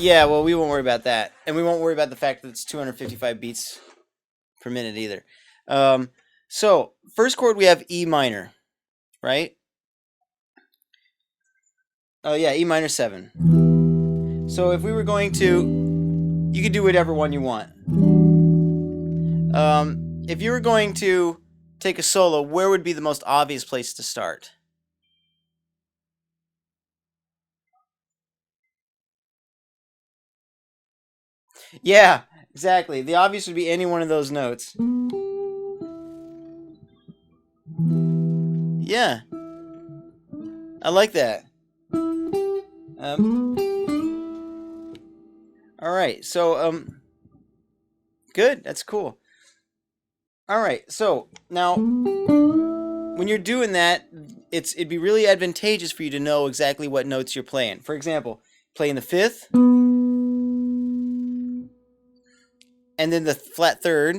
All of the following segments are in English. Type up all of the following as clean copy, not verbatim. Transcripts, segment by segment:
Yeah, well, we won't worry about that, and we won't worry about the fact that it's 255 beats per minute either. Um, so first chord we have E minor, right? Oh yeah, E minor 7. So if we were going to, you could do whatever one you want. If you were going to take a solo, where would be the most obvious place to start? Yeah, exactly. The obvious would be any one of those notes. Yeah, I like that. Um, all right, so good. That's cool. All right, so now when you're doing that, it'd be really advantageous for you to know exactly what notes you're playing. For example, playing the fifth, and then the flat third,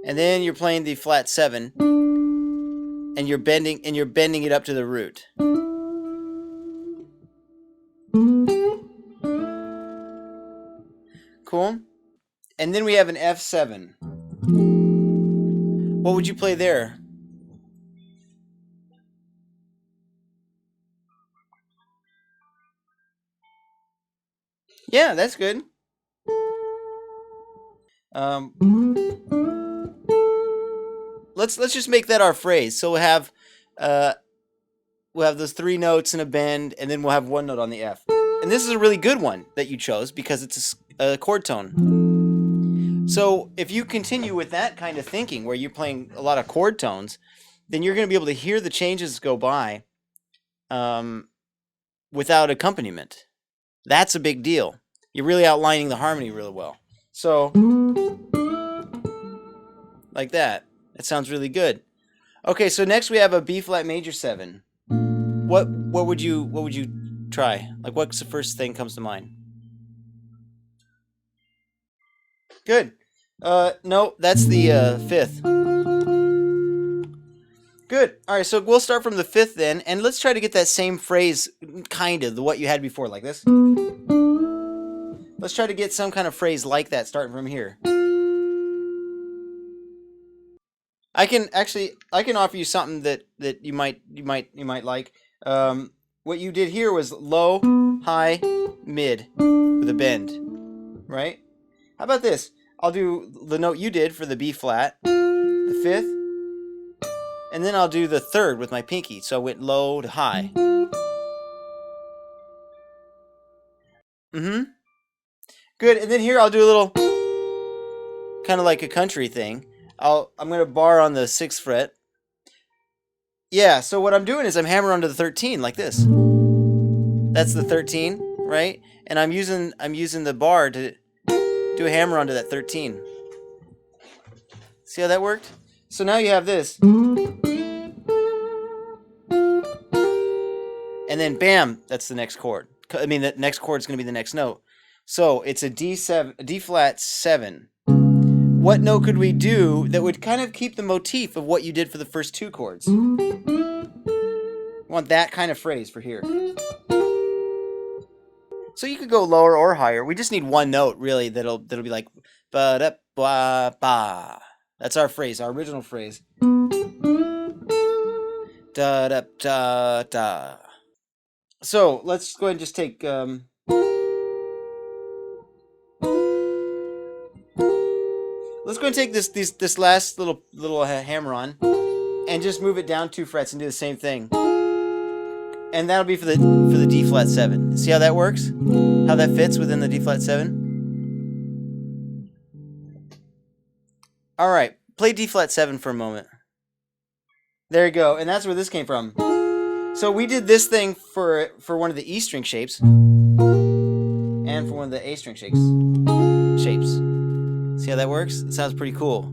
and then you're playing the flat 7, and you're bending it up to the root. Cool. And then we have an F7. What would you play there? Yeah, that's good. Um, let's just make that our phrase. So we'll have those 3 notes in a bend, and then we'll have 1 note on the F. And this is a really good one that you chose because it's a chord tone. So if you continue with that kind of thinking, where you're playing a lot of chord tones, then you're going to be able to hear the changes go by without accompaniment. That's a big deal. You're really outlining the harmony really well. So, like that. That sounds really good. Okay, so next we have a B flat major 7. What would you try? Like, what's the first thing comes to mind? Good. No, that's the fifth. Good. All right, so we'll start from the fifth then, and let's try to get that same phrase, kind of, the what you had before, like this. Let's try to get some kind of phrase like that starting from here. I can offer you something that you might like. What you did here was low, high, mid with a bend, right? How about this? I'll do the note you did for the B flat, the fifth, and then I'll do the third with my pinky. So I went low to high. Mm-hmm. Good. And then here I'll do a little kind of like a country thing. I'm gonna bar on the 6th fret. Yeah, so what I'm doing is I'm hammering onto the 13 like this. That's the 13, right? And I'm using the bar to do a hammer onto that 13. See how that worked? So now you have this. And then bam, that's the next chord. I mean, the next chord is going to be the next note. So it's a D7, a D flat 7. What note could we do that would kind of keep the motif of what you did for the first 2 chords? I want that kind of phrase for here. So you could go lower or higher. We just need 1 note, really, that'll be like ba da ba ba. That's our phrase, our original phrase. Da da da da. So let's go ahead and just take. Let's go and take this last little hammer on, and just move it down 2 frets and do the same thing. And that'll be for the D flat 7. See how that works? How that fits within the D flat 7? All right, play D flat 7 for a moment. There you go, and that's where this came from. So we did this thing for one of the E string shapes, and for one of the A string shapes. See how that works? It sounds pretty cool.